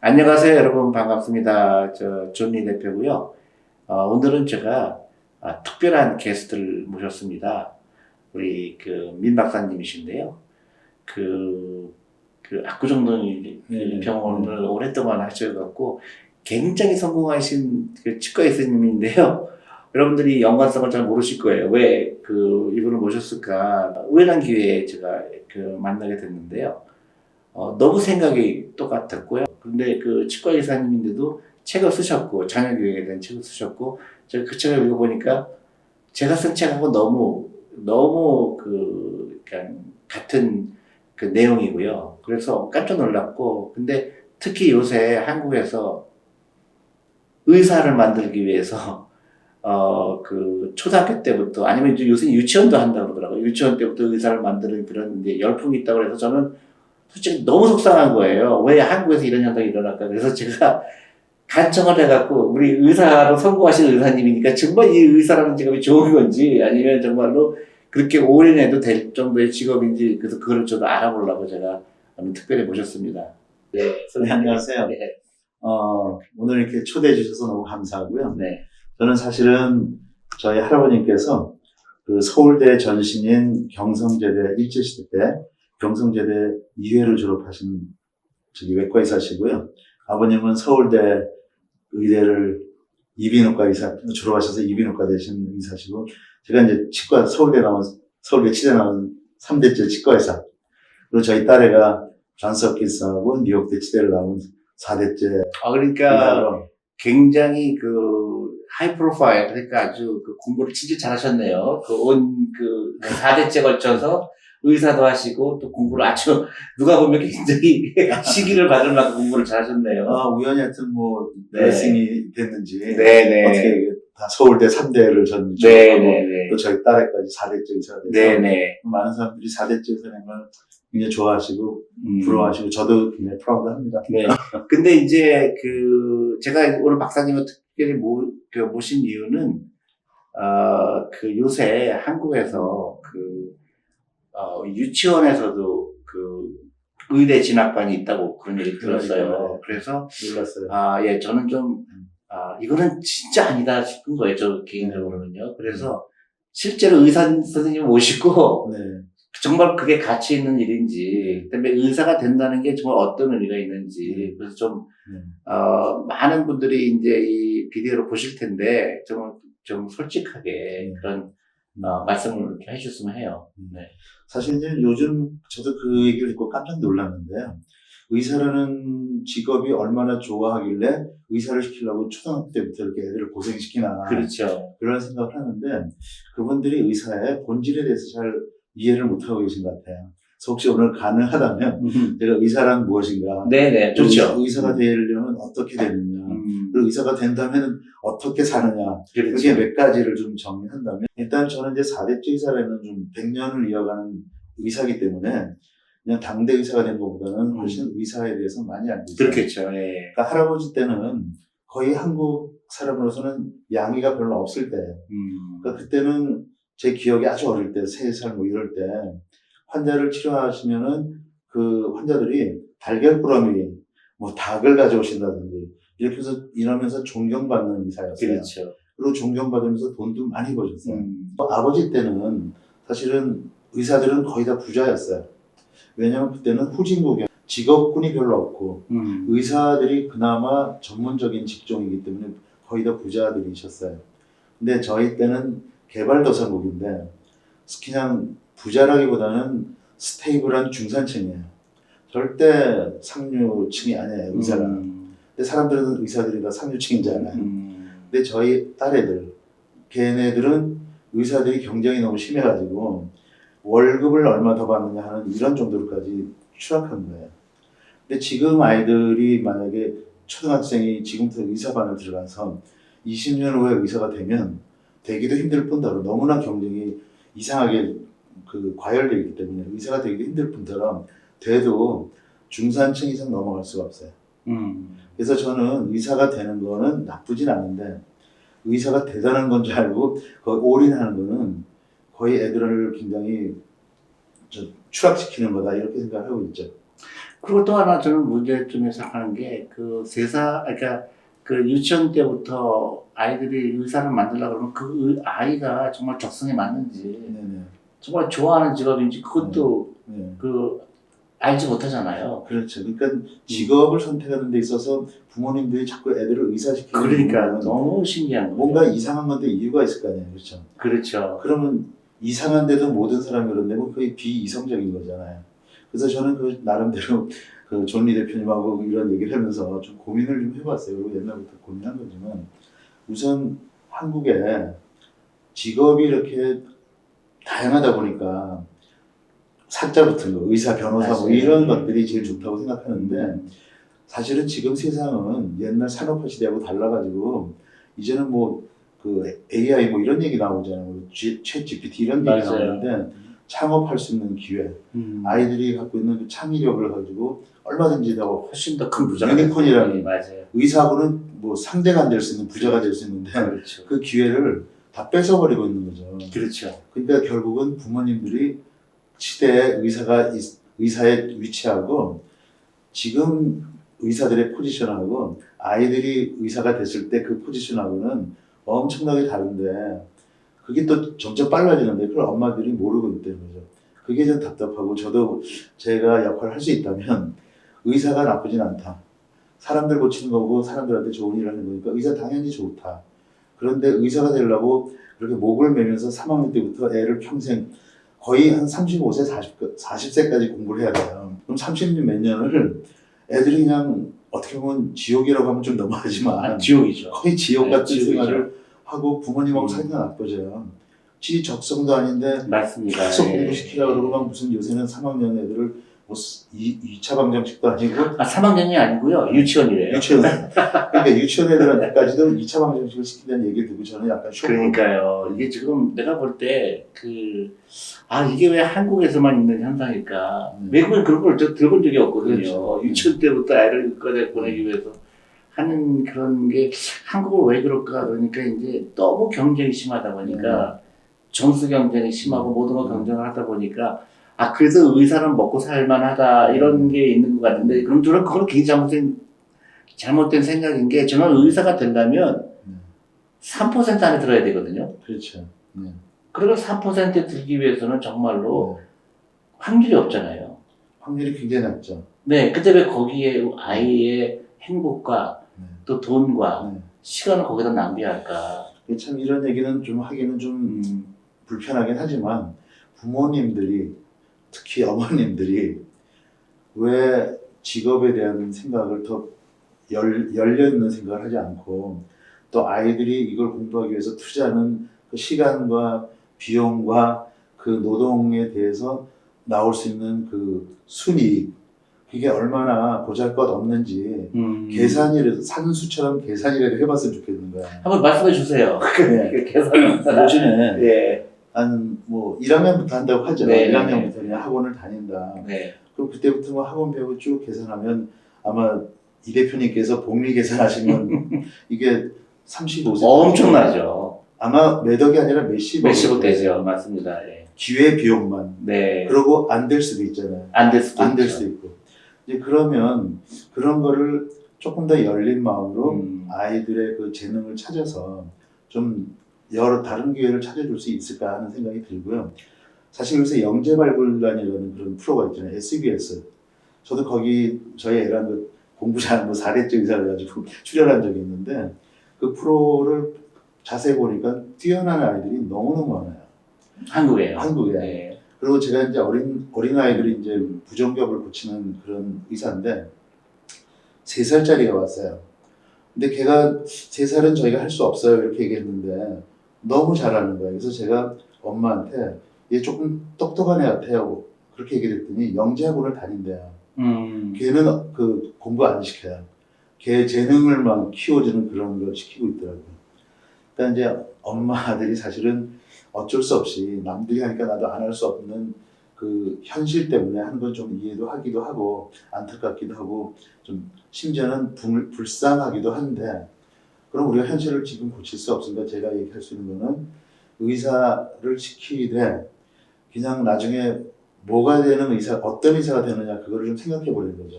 안녕하세요, 여러분. 반갑습니다. 존리 대표고요. 오늘은 제가 특별한 게스트를 모셨습니다. 우리 민 박사님이신데요. 압구정동 네. 병원을 오랫동안 하셔갖고 굉장히 성공하신 치과 의사님인데요. 여러분들이 연관성을 잘 모르실 거예요. 왜 이분을 모셨을까? 우연한 기회에 제가 만나게 됐는데요. 너무 생각이 똑같았고요. 근데 치과 의사님인데도 책을 쓰셨고, 자녀교육에 대한 책을 쓰셨고, 제가 그 책을 읽어보니까 제가 쓴 책하고 너무 그냥 같은 내용이고요. 그래서 깜짝 놀랐고, 근데 특히 요새 한국에서 의사를 만들기 위해서, 초등학교 때부터, 아니면 요새 유치원도 한다고 그러더라고요. 유치원 때부터 의사를 만드는 그런 이제 열풍이 있다고 해서 저는 솔직히 너무 속상한 거예요. 왜 한국에서 이런 현상이 일어날까? 그래서 제가 간청을 해갖고, 우리 의사로 성공하신 의사님이니까 정말 이 의사라는 직업이 좋은 건지, 아니면 정말로 그렇게 오래 해도 될 정도의 직업인지, 그래서 그걸 저도 알아보려고 제가 오늘 특별히 모셨습니다. 네, 안녕하세요. 네. 오늘 이렇게 초대해 주셔서 너무 감사하고요. 네. 저는 사실은 저희 할아버님께서 서울대 전신인 경성제대 일제시대 때 경성제대 2회를 졸업하신 외과 의사시고요. 아버님은 서울대 의대를 이비인후과 의사 졸업하셔서 이비인후과 되신 의사시고, 제가 이제 서울대 치대 나온 3대째 치과 의사. 그리고 저희 딸애가 존스 홉킨스하고 뉴욕대 치대를 나온 4대째. 그러니까 의사로. 굉장히 하이 프로파일, 그러니까 아주 공부를 진짜 잘하셨네요. 4대째 걸쳐서 의사도 하시고, 또 공부를 아주, 누가 보면 굉장히 시기를 받을 만큼 공부를 잘하셨네요. 우연히 하여튼 네. 블레싱이 됐는지. 네네. 어떻게 다 서울대 3대를 전 네네네. 또 저희 딸애까지 4대째 의사가 돼서. 네네. 많은 사람들이 4대째 의사라는 걸 굉장히 좋아하시고, 부러워하시고, 저도 굉장히 프라우드 합니다. 네. 근데 이제 제가 오늘 박사님을 특별히 모신 이유는, 요새 한국에서 유치원에서도 의대 진학반이 있다고 그런 얘기 들었어요. 그래서, 몰랐어요. 예, 저는 이거는 진짜 아니다 싶은 거예요. 저 개인적으로는요. 그래서 실제로 의사 선생님 모시고, 네. 정말 그게 가치 있는 일인지, 그다음에 의사가 된다는 게 정말 어떤 의미가 있는지, 그래서 많은 분들이 이제 이 비디오를 보실 텐데, 좀 솔직하게 그런, 말씀을 좀 해주셨으면 해요. 네. 사실 이제 요즘 저도 그 얘기를 듣고 깜짝 놀랐는데요. 의사라는 직업이 얼마나 좋아하길래 의사를 시키려고 초등학교 때부터 이렇게 애들을 고생시키나. 그렇죠. 그런 생각을 하는데, 그분들이 의사의 본질에 대해서 잘 이해를 못하고 계신 것 같아요. 그래서 혹시 오늘 가능하다면 제가 의사란 무엇인가, 네네, 좋죠. 의사가 되려면 어떻게 되느냐, 그리고 의사가 된다면 어떻게 사느냐, 그렇죠. 그게 몇 가지를 좀 정리한다면, 일단 저는 이제 4대째 의사라는 좀 100년을 이어가는 의사이기 때문에 그냥 당대 의사가 된 것보다는 훨씬 의사에 대해서 많이 알고 있어요. 그렇겠죠. 네. 그러니까 할아버지 때는 거의 한국 사람으로서는 양의가 별로 없을 때예요. 그러니까 그때는 제 기억이 아주 어릴 때, 3살 이럴 때, 환자를 치료하시면은 그 환자들이 달걀꾸러미, 닭을 가져오신다든지, 이렇게 해서 일하면서 존경받는 의사였어요. 그렇죠. 그리고 존경받으면서 돈도 많이 버셨어요. 아버지 때는 사실은 의사들은 거의 다 부자였어요. 왜냐면 그때는 후진국에 직업군이 별로 없고, 의사들이 그나마 전문적인 직종이기 때문에 거의 다 부자들이셨어요. 근데 저희 때는 개발도상국인데 그냥 부자라기보다는 스테이블한 중산층이에요. 절대 상류층이 아니에요, 의사가. 근데 사람들은 의사들이 다 상류층이잖아요. 근데 저희 딸애들, 걔네들은 의사들이 경쟁이 너무 심해가지고 월급을 얼마 더 받느냐 하는 이런 정도로까지 추락한 거예요. 근데 지금 아이들이 만약에 초등학생이 지금부터 의사반을 들어가서 20년 후에 의사가 되면 되기도 힘들 뿐더러 너무나 경쟁이 이상하게 과열되어 있기 때문에 의사가 되기도 힘들 뿐더러 돼도 중산층 이상 넘어갈 수가 없어요. 그래서 저는 의사가 되는 거는 나쁘진 않은데, 의사가 대단한 건 줄 알고 거의 올인하는 거는 거의 애들을 굉장히 추락시키는 거다, 이렇게 생각하고 있죠. 그리고 또 하나 저는 문제점에 생각하는 게 그 그러니까 그 유치원 때부터 아이들이 의사를 만들려고 그러면 그 아이가 정말 적성에 맞는지 네네. 정말 좋아하는 직업인지 그것도 네. 그 알지 못하잖아요. 그렇죠. 그러니까 직업을 선택하는 데 있어서 부모님들이 자꾸 애들을 의사시키는 그러니까 이유는 너무 신기한 거예요. 뭔가 이상한 건데 이유가 있을 거 아니에요. 그렇죠. 그렇죠. 그러면 이상한데도 모든 사람이 그런데 뭐 거의 비이성적인 거잖아요. 그래서 저는 그 나름대로 그 존리 대표님하고 이런 얘기를 하면서 좀 고민을 좀 해봤어요. 그리고 옛날부터 고민한 거지만 우선 한국에 직업이 이렇게 다양하다 보니까 사자 붙은 거, 의사, 변호사 뭐 맞아요. 이런 것들이 제일 좋다고 생각하는데 사실은 지금 세상은 옛날 산업화 시대하고 달라가지고 이제는 뭐 그 AI 뭐 이런 얘기 나오잖아요. 뭐 챗 GPT 이런 얘기 맞아요. 나오는데 창업할 수 있는 기회, 아이들이 갖고 있는 그 창의력을 가지고 얼마든지 더 훨씬 더 큰 부자가 유니콘이라는 네, 맞아요. 의사하고는 뭐 상대가 안 될 수 있는 부자가 될 수 있는데 그렇죠. 그 기회를 다 뺏어버리고 있는 거죠. 그렇죠. 그러니까 결국은 부모님들이 시대에 의사의 위치하고 지금 의사들의 포지션하고 아이들이 의사가 됐을 때 그 포지션하고는 엄청나게 다른데 그게 또 점점 빨라지는데 그걸 엄마들이 모르고 있다는 거죠. 그게 좀 답답하고 저도 제가 역할을 할 수 있다면 의사가 나쁘진 않다. 사람들 고치는 거고 사람들한테 좋은 일을 하는 거니까 의사 당연히 좋다. 그런데 의사가 되려고 그렇게 목을 매면서 3학년 때부터 애를 평생 거의 한 35세, 40세까지 공부를 해야 돼요. 그럼 30몇 년을 애들이 그냥 어떻게 보면 지옥이라고 하면 좀 너무하지만 지옥이죠. 거의 지옥 같은 지옥이죠. 생활을 하고 부모님하고 사이가 나빠져요. 지 적성도 아닌데 맞습니다. 계속 예. 공부시키려고 그러고 막 무슨 요새는 3학년 애들을 뭐 2차 방정식도 아니고 3학년이 아니고요. 유치원이래요. 유치원 그러니까 유치원 애들한테까지도 2차 방정식을 시킨다는 얘기를 듣고 저는 약간 쇼크. 그러니까요. 이게 지금 내가 볼 때 이게 왜 한국에서만 있는 현상일까? 외국은 그런 걸 저 들어본 적이 없거든요. 그렇죠. 유치원 때부터 애를 꺼내 보내기 위해서 하는 그런 게 한국은 왜 그럴까? 그러니까 이제 너무 경쟁이 심하다 보니까 점수 경쟁이 심하고 모든 거 경쟁을 하다 보니까 그래서 의사는 먹고 살만하다 이런 게 있는 것 같은데 그럼 저는 그건 굉장히 잘못된 생각인 게 저는 의사가 되려면 3% 안에 들어야 되거든요. 그렇죠. 네. 그리고 3%에 들기 위해서는 정말로 확률이 없잖아요. 확률이 굉장히 낮죠. 네, 근데 왜 거기에 아이의 행복과 또 돈과 시간을 거기다 낭비할까? 참 이런 얘기는 좀 하기는 좀 불편하긴 하지만 부모님들이 특히 어머님들이 왜 직업에 대한 생각을 더 열려있는 생각을 하지 않고 또 아이들이 이걸 공부하기 위해서 투자하는 그 시간과 비용과 그 노동에 대해서 나올 수 있는 그 순이익 그게 얼마나 보잘것없는지 계산이라도 산수처럼 계산이라도 해봤으면 좋겠는 거야. 한번 말씀해 주세요. 네. 계산은 요즘에 네. 한 뭐 1학년부터 한다고 하죠. 네, 1학년부터 그냥 학원을 다닌다. 네. 그럼 그때부터 뭐 학원 배우고 쭉 계산하면 아마 이 대표님께서 복리 계산하시면 이게 35세 엄청나죠. 아마 몇 억이 아니라 몇십억 되죠. 맞습니다. 예. 기회 비용만. 네. 그러고 안 될 수도 있잖아요. 안 될 수도 안 될 있죠. 수도 있고. 이제 그러면 그런 거를 조금 더 열린 마음으로 아이들의 그 재능을 찾아서 좀 여러 다른 기회를 찾아줄 수 있을까 하는 생각이 들고요. 사실 요새 영재발굴단이라는 그런 프로가 있잖아요. SBS. 저도 거기 저희 애랑 그 공부 잘하는 4대째 의사를 가지고 출연한 적이 있는데 그 프로를 자세히 보니까 뛰어난 아이들이 너무너무 많아요. 한국에요. 한국에. 네. 그리고 제가 이제 어린 아이들이 이제 부정ገብ을 고치는 그런 의사인데 3살짜리가 왔어요. 근데 걔가 3살은 저희가 할 수 없어요 이렇게 얘기했는데 너무 잘하는 거예요. 그래서 제가 엄마한테 얘 조금 똑똑한 애 같아요. 그렇게 얘기를 했더니 영재학원을 다닌대요. 걔는 그 공부 안 시켜요. 걔 재능을만 키워주는 그런 걸 시키고 있더라고요. 그러니까 이제 엄마들이 사실은 어쩔 수 없이 남들이 하니까 나도 안 할 수 없는 그 현실 때문에 하는 건 좀 이해도 하기도 하고 안타깝기도 하고 좀 심지어는 불쌍하기도 한데 그럼 우리가 현실을 지금 고칠 수 없으니까 제가 얘기할 수 있는 거는 의사를 시키되 그냥 나중에 뭐가 되는 의사, 어떤 의사가 되느냐 그거를 좀 생각해 보는 거죠.